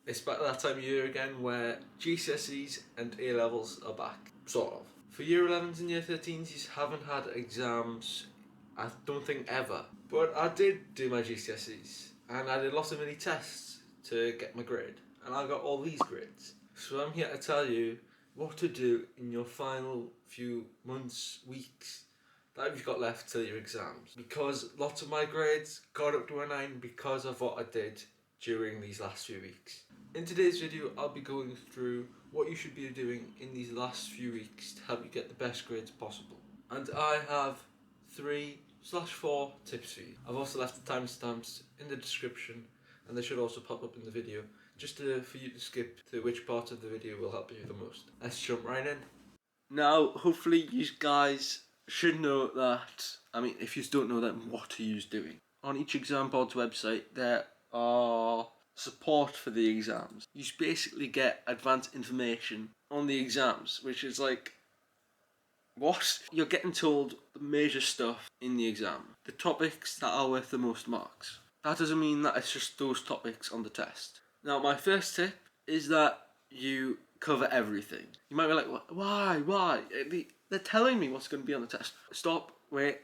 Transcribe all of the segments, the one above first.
It's back that time of year again where GCSEs and A-levels are back, sort of. For year 11s and year 13s, you haven't had exams, I don't think ever. But I did do my GCSEs, and I did lots of mini tests to get my grade, and I got all these grades. So I'm here to tell you what to do in your final few months, weeks that you've got left till your exams. Because lots of my grades got up to a 9 because of what I did during these last few weeks. In today's video, I'll be going through what you should be doing in these last few weeks to help you get the best grades possible. And I have 3/4 tips for you. I've also left the timestamps in the description, and they should also pop up in the video, just for you to skip to which part of the video will help you the most. Let's jump right in. Now, hopefully you guys should know that, if you don't know, then what are you doing? On each exam board's website, there are support for the exams. You basically get advanced information on the exams, which is like, what? You're getting told the major stuff in the exam, the topics that are worth the most marks. That doesn't mean that it's just those topics on the test. Now, my first tip is that you cover everything. You might be like, why? They're telling me what's going to be on the test. Stop, wait,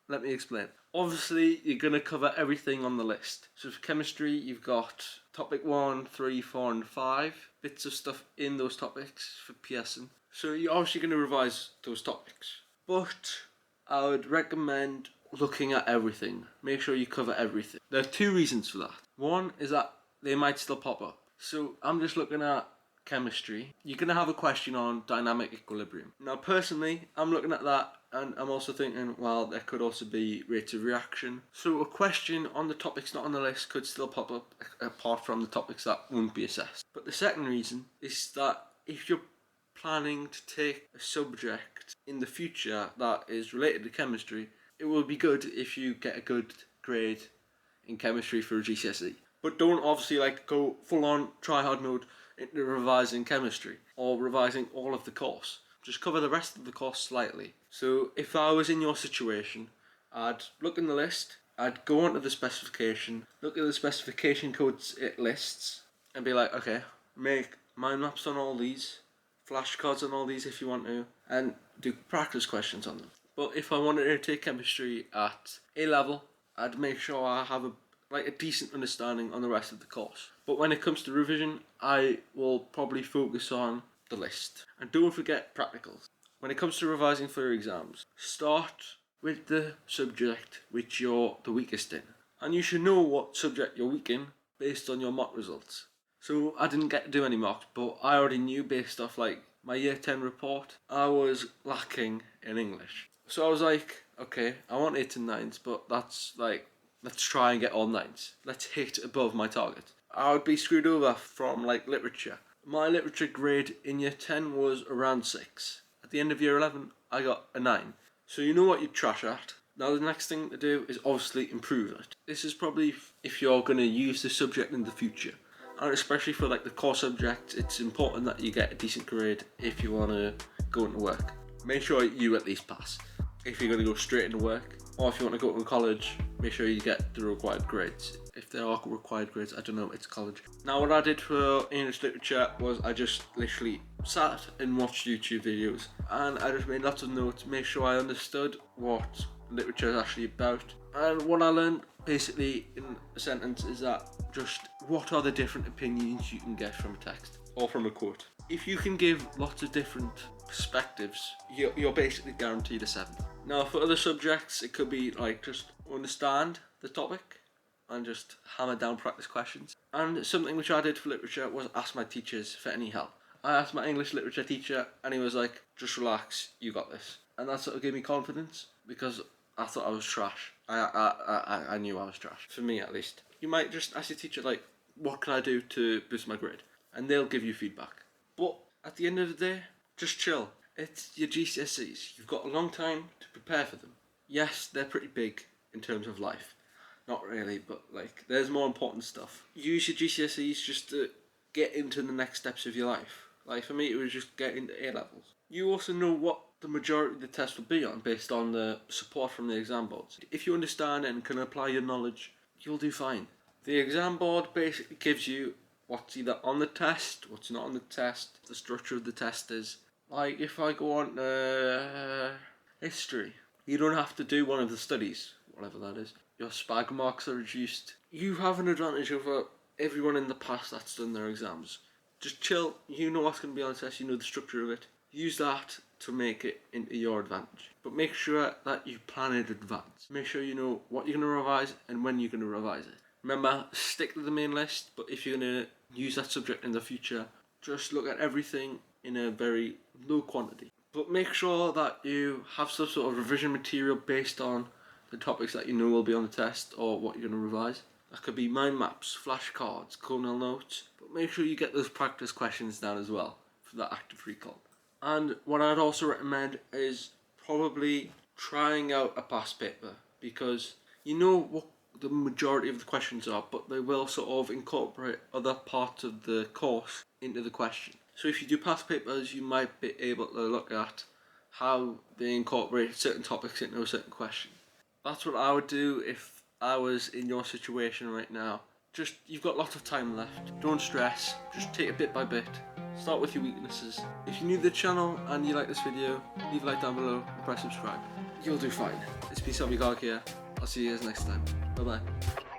let me explain. Obviously, you're going to cover everything on the list. So for chemistry, you've got topic 1, 3, 4 and 5. Bits of stuff in those topics for Pearson. So you're obviously going to revise those topics. But I would recommend looking at everything. Make sure you cover everything. There are 2 reasons for that. One is that they might still pop up. So I'm just looking at chemistry. You're going to have a question on dynamic equilibrium. Now personally, I'm looking at that and I'm also thinking, well, there could also be rates of reaction. So a question on the topics not on the list could still pop up apart from the topics that won't be assessed. But the second reason is that if you're planning to take a subject in the future that is related to chemistry, it will be good if you get a good grade in chemistry for a GCSE. But don't obviously go full on try hard mode into revising chemistry or revising all of the course. Just cover the rest of the course slightly. So if I was in your situation, I'd look in the list, I'd go onto the specification, look at the specification codes it lists, and be like, okay, make mind maps on all these, flashcards on all these if you want to, and do practice questions on them. But if I wanted to take chemistry at A level, I'd make sure I have a decent understanding on the rest of the course. But when it comes to revision, I will probably focus on the list. And don't forget practicals. When it comes to revising for your exams, start with the subject which you're the weakest in. And you should know what subject you're weak in based on your mock results. So I didn't get to do any mocks, but I already knew based off my year 10 report, I was lacking in English. So I was like, okay, I want 8s and 9s, but that's let's try and get all 9s. Let's hit above my target. I would be screwed over from literature. My literature grade in year 10 was around 6. At the end of year 11, I got a 9. So you know what you trash at. Now the next thing to do is obviously improve it. This is probably if you're going to use the subject in the future. And especially for the core subject, it's important that you get a decent grade if you want to go into work. Make sure you at least pass. If you're going to go straight into work, or if you want to go to college, make sure you get the required grades. If there are required grades, I don't know, it's college. Now what I did for English literature was I just literally sat and watched YouTube videos, and I just made lots of notes, made sure I understood what literature is actually about. And what I learned basically in a sentence is that just what are the different opinions you can get from a text or from a quote. If you can give lots of different perspectives, you're basically guaranteed a 7. Now for other subjects, it could be just understand the topic and just hammer down practice questions. And something which I did for literature was ask my teachers for any help. I asked my English literature teacher and he was like, just relax, you got this. And that sort of gave me confidence because I thought I was trash. I knew I was trash, for me at least. You might just ask your teacher what can I do to boost my grade? And they'll give you feedback. But at the end of the day, just chill. It's your GCSEs. You've got a long time to prepare for them. Yes, they're pretty big in terms of life. Not really, but there's more important stuff. Use your GCSEs just to get into the next steps of your life. For me, it was just get into A levels. You also know what the majority of the test will be on based on the support from the exam boards. If you understand and can apply your knowledge, you'll do fine. The exam board basically gives you what's either on the test, what's not on the test, the structure of the test is. Like if I go on history, you don't have to do one of the studies, whatever that is. Your spag marks are reduced. You have an advantage over everyone in the past that's done their exams. Just chill, you know what's going to be on the test, you know the structure of it. Use that to make it into your advantage. But make sure that you plan in advance. Make sure you know what you're going to revise and when you're going to revise it. Remember, stick to the main list, but if you're going to use that subject in the future, just look at everything in a very low quantity. But make sure that you have some sort of revision material based on the topics that you know will be on the test or what you're going to revise. That could be mind maps, flashcards, Cornell notes, but make sure you get those practice questions down as well for that active recall. And what I'd also recommend is probably trying out a past paper, because you know what the majority of the questions are, but they will sort of incorporate other parts of the course into the question. So if you do past papers, you might be able to look at how they incorporate certain topics into a certain question. That's what I would do if I was in your situation right now. Just, you've got lots of time left. Don't stress. Just take it bit by bit. Start with your weaknesses. If you're new to the channel and you like this video, leave a like down below and press subscribe. You'll do fine. It's been Somya Garg here. I'll see you guys next time. Bye bye.